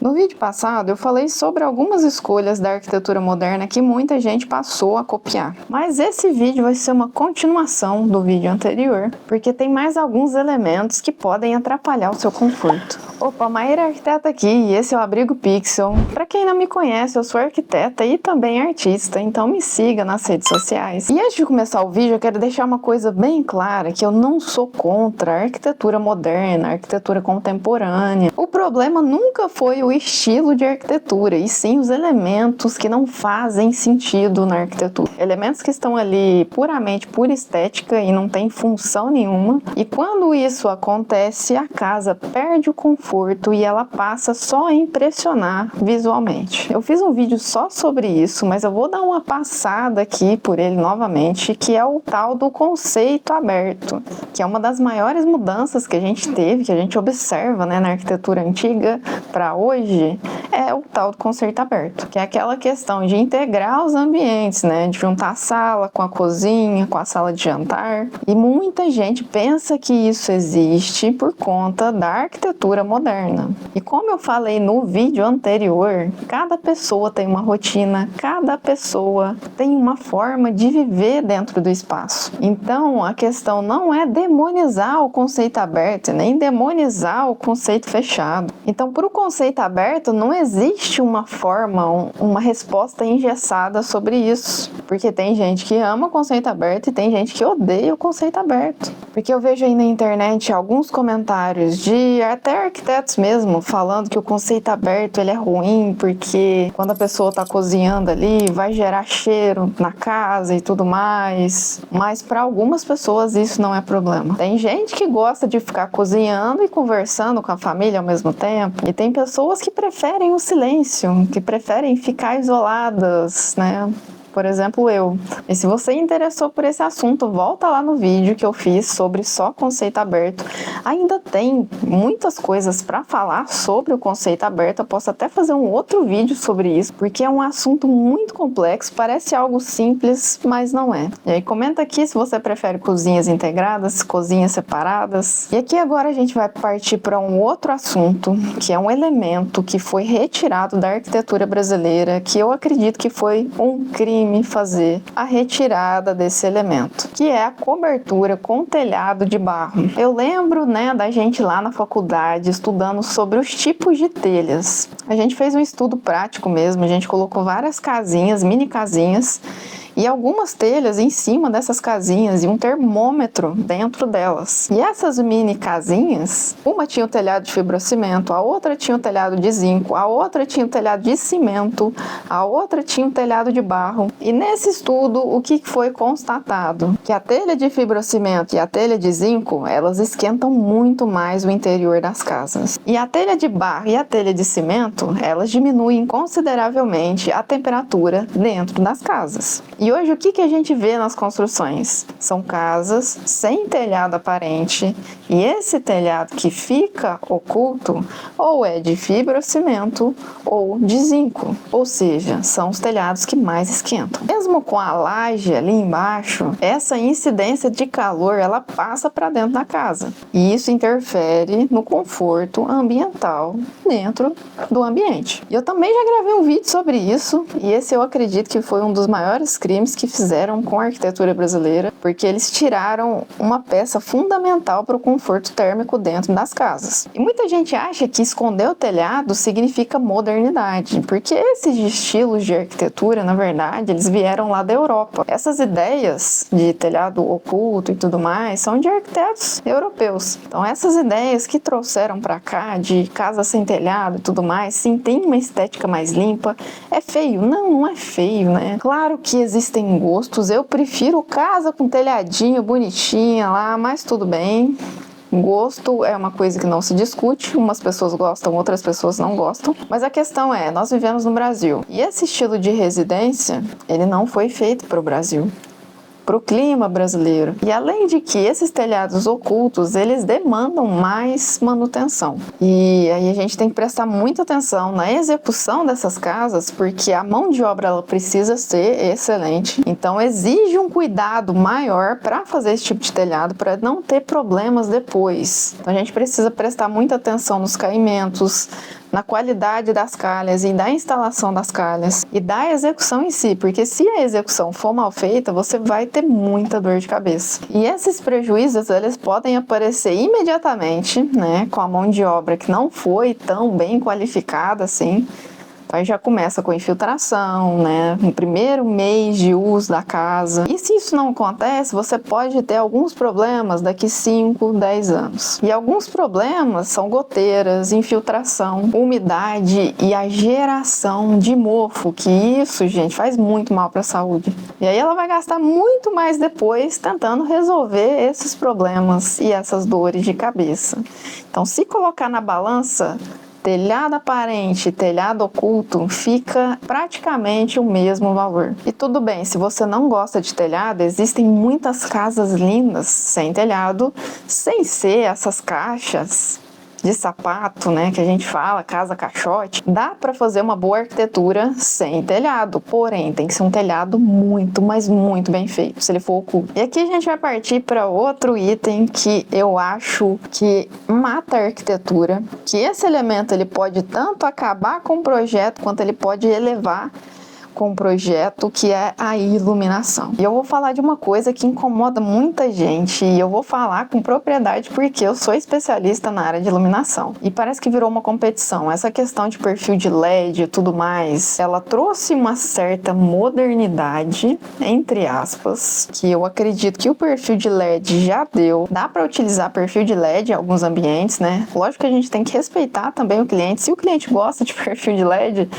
No vídeo passado eu falei sobre algumas escolhas da arquitetura moderna que muita gente passou a copiar, mas esse vídeo vai ser uma continuação do vídeo anterior, porque tem mais alguns elementos que podem atrapalhar o seu conforto. Opa, Maíra Arquiteta aqui e esse é o Abrigo Pixel. Para quem não me conhece, eu sou arquiteta e também artista, então me siga nas redes sociais. E antes de começar o vídeo, eu quero deixar uma coisa bem clara, que eu não sou contra a arquitetura moderna, a arquitetura contemporânea. O problema nunca foi o estilo de arquitetura, e sim os elementos que não fazem sentido na arquitetura. Elementos que estão ali puramente por estética e não tem função nenhuma. E quando isso acontece, a casa perde o conforto e ela passa só a impressionar visualmente. Eu fiz um vídeo só sobre isso, mas eu vou dar uma passada aqui por ele novamente, que é o tal do conceito aberto, que é uma das maiores mudanças que a gente teve, que a gente observa, né, na arquitetura antiga para hoje, é o tal do conceito aberto, que é aquela questão de integrar os ambientes, né, de juntar a sala com a cozinha, com a sala de jantar. E muita gente pensa que isso existe por conta da arquitetura moderna. E como eu falei no vídeo anterior, cada pessoa tem uma rotina, cada pessoa tem uma forma de viver dentro do espaço. Então a questão não é demonizar o conceito aberto, nem demonizar o conceito fechado. Então, para o conceito aberto não existe uma forma, uma resposta engessada sobre isso, porque tem gente que ama o conceito aberto e tem gente que odeia o conceito aberto. Porque eu vejo aí na internet alguns comentários de até arquitetos mesmo falando que o conceito aberto ele é ruim porque quando a pessoa está cozinhando ali vai gerar cheiro na casa e tudo mais, mas para algumas pessoas isso não é problema. Tem gente que gosta de ficar cozinhando e conversando com a família ao mesmo tempo, e tem pessoas que preferem o silêncio, que preferem ficar isoladas, né? Por exemplo, eu. E se você interessou por esse assunto, volta lá no vídeo que eu fiz sobre só conceito aberto. Ainda tem muitas coisas para falar sobre o conceito aberto. Eu posso até fazer um outro vídeo sobre isso, porque é um assunto muito complexo, parece algo simples, mas não é. E aí comenta aqui se você prefere cozinhas integradas, cozinhas separadas. E aqui agora a gente vai partir para um outro assunto, que é um elemento que foi retirado da arquitetura brasileira, que eu acredito que foi um crime fazer a retirada desse elemento, que é a cobertura com telhado de barro. Eu lembro, né, da gente lá na faculdade estudando sobre os tipos de telhas. A gente fez um estudo prático mesmo, a gente colocou várias casinhas, mini casinhas, e algumas telhas em cima dessas casinhas e um termômetro dentro delas. E essas mini casinhas, uma tinha o telhado de fibrocimento, a outra tinha o telhado de zinco, a outra tinha o telhado de cimento, a outra tinha o telhado de barro. E nesse estudo, o que foi constatado? Que a telha de fibrocimento e a telha de zinco, elas esquentam muito mais o interior das casas. E a telha de barro e a telha de cimento, elas diminuem consideravelmente a temperatura dentro das casas. E hoje o que a gente vê nas construções? São casas sem telhado aparente, e esse telhado que fica oculto ou é de fibrocimento ou de zinco, ou seja, são os telhados que mais esquentam. Mesmo com a laje ali embaixo, essa incidência de calor ela passa para dentro da casa, e isso interfere no conforto ambiental dentro do ambiente. E eu também já gravei um vídeo sobre isso, e esse eu acredito que foi um dos maiores crimes que fizeram com a arquitetura brasileira, porque eles tiraram uma peça fundamental para o conforto térmico dentro das casas. E muita gente acha que esconder o telhado significa modernidade, porque esses estilos de arquitetura, na verdade, eles vieram lá da Europa. Essas ideias de telhado oculto e tudo mais são de arquitetos europeus. Então essas ideias que trouxeram para cá de casa sem telhado e tudo mais, sim, tem uma estética mais limpa. É feio? Não, não é feio, né? Claro que existem gostos, eu prefiro casa com telhadinho, bonitinha lá, mas tudo bem. Gosto é uma coisa que não se discute, umas pessoas gostam, outras pessoas não gostam, mas a questão é, nós vivemos no Brasil, e esse estilo de residência, ele não foi feito para o Brasil, para o clima brasileiro. E além de que esses telhados ocultos, eles demandam mais manutenção. E aí a gente tem que prestar muita atenção na execução dessas casas, porque a mão de obra ela precisa ser excelente. Então exige um cuidado maior para fazer esse tipo de telhado, para não ter problemas depois. Então a gente precisa prestar muita atenção nos caimentos, na qualidade das calhas e da instalação das calhas e da execução em si, porque se a execução for mal feita, você vai ter muita dor de cabeça. E esses prejuízos, eles podem aparecer imediatamente, né, com a mão de obra que não foi tão bem qualificada assim. Aí já começa com infiltração, né? No primeiro mês de uso da casa. E se isso não acontece, você pode ter alguns problemas daqui 5, 10 anos. E alguns problemas são goteiras, infiltração, umidade e a geração de mofo, que isso, gente, faz muito mal para a saúde. E aí ela vai gastar muito mais depois tentando resolver esses problemas e essas dores de cabeça. Então, se colocar na balança, telhado aparente, telhado oculto, fica praticamente o mesmo valor. E tudo bem, se você não gosta de telhado, existem muitas casas lindas sem telhado, sem ser essas caixas de sapato, né, que a gente fala, casa caixote. Dá para fazer uma boa arquitetura sem telhado, porém tem que ser um telhado muito, mas muito bem feito, se ele for oculto. E aqui a gente vai partir para outro item que eu acho que mata a arquitetura, que esse elemento ele pode tanto acabar com o projeto, quanto ele pode elevar com o projeto, que é a iluminação. E eu vou falar de uma coisa que incomoda muita gente, e eu vou falar com propriedade porque eu sou especialista na área de iluminação. E parece que virou uma competição. Essa questão de perfil de LED e tudo mais, ela trouxe uma certa modernidade, entre aspas, que eu acredito que o perfil de LED já deu. Dá para utilizar perfil de LED em alguns ambientes, né? Lógico que a gente tem que respeitar também o cliente. Se o cliente gosta de perfil de LED,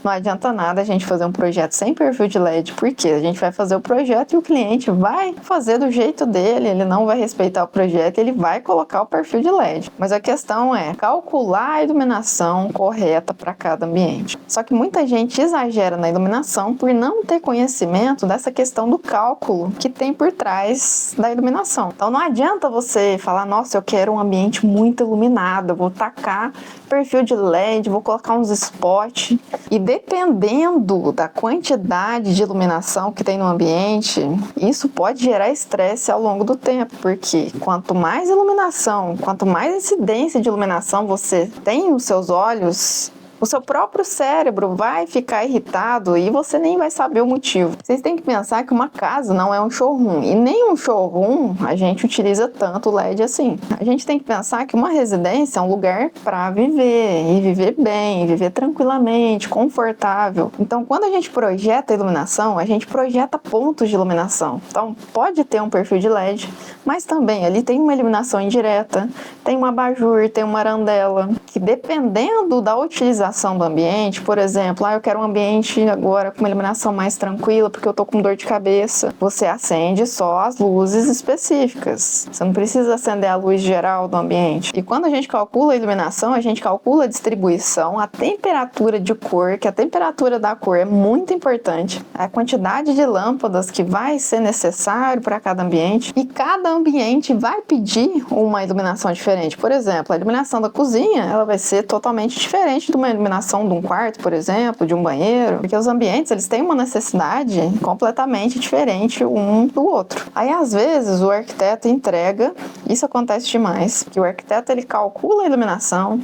não adianta nada a gente fazer um projeto sem perfil de LED, porque a gente vai fazer o projeto e o cliente vai fazer do jeito dele, ele não vai respeitar o projeto, ele vai colocar o perfil de LED. Mas a questão é calcular a iluminação correta para cada ambiente. Só que muita gente exagera na iluminação por não ter conhecimento dessa questão do cálculo que tem por trás da iluminação. Então não adianta você falar, nossa, eu quero um ambiente muito iluminado, eu vou tacar perfil de LED, vou colocar uns spots, e dependendo da quantidade de iluminação que tem no ambiente, isso pode gerar estresse ao longo do tempo, porque quanto mais iluminação, quanto mais incidência de iluminação você tem nos seus olhos, o seu próprio cérebro vai ficar irritado e você nem vai saber o motivo. Vocês têm que pensar que uma casa não é um showroom, e nem um showroom a gente utiliza tanto LED assim. A gente tem que pensar que uma residência é um lugar para viver, e viver bem, viver tranquilamente, confortável. Então, quando a gente projeta a iluminação, a gente projeta pontos de iluminação. Então, pode ter um perfil de LED, mas também ali tem uma iluminação indireta, tem um abajur, tem uma arandela, que dependendo da utilização do ambiente, por exemplo, eu quero um ambiente agora com uma iluminação mais tranquila porque eu tô com dor de cabeça, você acende só as luzes específicas, você não precisa acender a luz geral do ambiente. E quando a gente calcula a iluminação, a gente calcula a distribuição, a temperatura de cor, que a temperatura da cor é muito importante, a quantidade de lâmpadas que vai ser necessário para cada ambiente, e cada ambiente vai pedir uma iluminação diferente. Por exemplo, a iluminação da cozinha, ela vai ser totalmente diferente de uma iluminação de um quarto, por exemplo, de um banheiro, porque os ambientes, eles têm uma necessidade completamente diferente um do outro. Aí, às vezes, o arquiteto entrega, isso acontece demais, que o arquiteto, ele calcula a iluminação,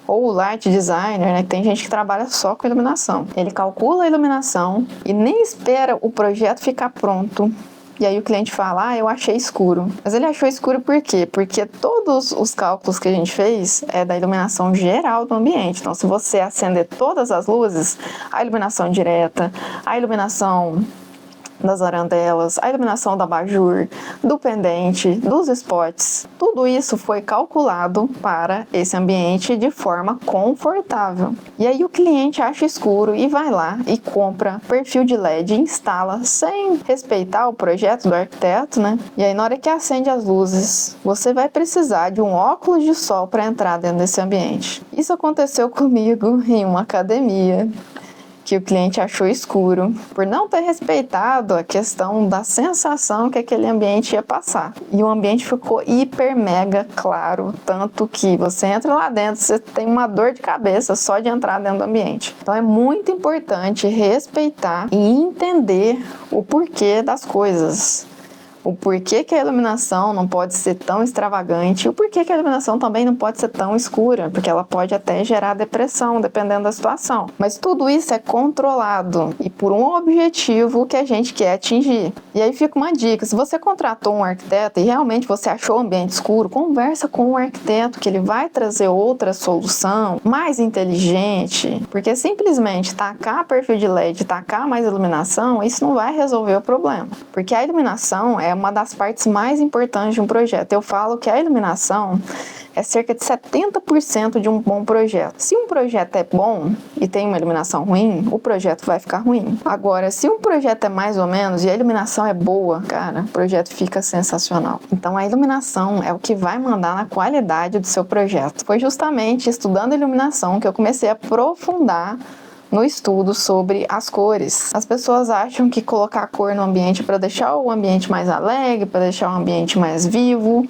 ou o light designer, né, que tem gente que trabalha só com iluminação. Ele calcula a iluminação e nem espera o projeto ficar pronto. E aí o cliente fala, eu achei escuro. Mas ele achou escuro por quê? Porque todos os cálculos que a gente fez é da iluminação geral do ambiente. Então, se você acender todas as luzes, a iluminação direta, a iluminação das arandelas, a iluminação do abajur, do pendente, dos spots, tudo isso foi calculado para esse ambiente de forma confortável. E aí o cliente acha escuro e vai lá e compra perfil de LED e instala sem respeitar o projeto do arquiteto, né? E aí na hora que acende as luzes, você vai precisar de um óculos de sol para entrar dentro desse ambiente. Isso aconteceu comigo em uma academia, que o cliente achou escuro, por não ter respeitado a questão da sensação que aquele ambiente ia passar. E o ambiente ficou hiper mega claro, tanto que você entra lá dentro, você tem uma dor de cabeça só de entrar dentro do ambiente. Então é muito importante respeitar e entender o porquê das coisas. o porquê que a iluminação não pode ser tão extravagante e o porquê que a iluminação também não pode ser tão escura, porque ela pode até gerar depressão, dependendo da situação. Mas tudo isso é controlado e por um objetivo que a gente quer atingir. E aí fica uma dica, se você contratou um arquiteto e realmente você achou o ambiente escuro, conversa com o arquiteto que ele vai trazer outra solução mais inteligente, porque simplesmente tacar perfil de LED, tacar mais iluminação, isso não vai resolver o problema, porque a iluminação é uma das partes mais importantes de um projeto. Eu falo que a iluminação é cerca de 70% de um bom projeto. Se um projeto é bom e tem uma iluminação ruim, o projeto vai ficar ruim. Agora, se um projeto é mais ou menos e a iluminação é boa, cara, o projeto fica sensacional. Então, a iluminação é o que vai mandar na qualidade do seu projeto. Foi justamente estudando iluminação que eu comecei a aprofundar no estudo sobre as cores. As pessoas acham que colocar cor no ambiente para deixar o ambiente mais alegre, para deixar o ambiente mais vivo,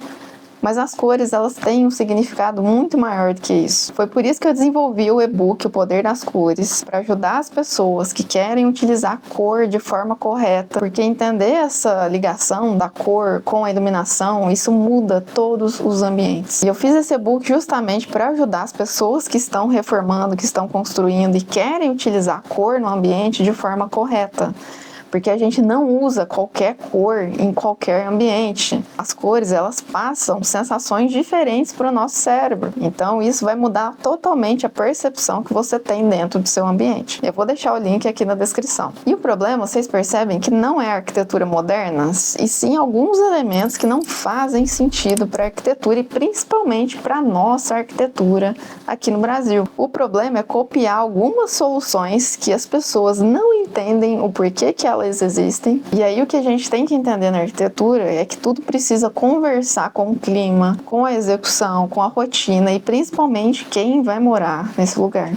mas as cores, elas têm um significado muito maior do que isso. Foi por isso que eu desenvolvi o e-book O Poder das Cores, para ajudar as pessoas que querem utilizar a cor de forma correta, porque entender essa ligação da cor com a iluminação, isso muda todos os ambientes. E eu fiz esse e-book justamente para ajudar as pessoas que estão reformando, que estão construindo e querem utilizar a cor no ambiente de forma correta. Porque a gente não usa qualquer cor em qualquer ambiente. As cores, elas passam sensações diferentes para o nosso cérebro. Então, isso vai mudar totalmente a percepção que você tem dentro do seu ambiente. Eu vou deixar o link aqui na descrição. E o problema, vocês percebem que não é a arquitetura moderna, e sim alguns elementos que não fazem sentido para a arquitetura e principalmente para a nossa arquitetura aqui no Brasil. O problema é copiar algumas soluções que as pessoas não entendem o porquê que elas existem. E aí o que a gente tem que entender na arquitetura é que tudo precisa conversar com o clima, com a execução, com a rotina e principalmente quem vai morar nesse lugar.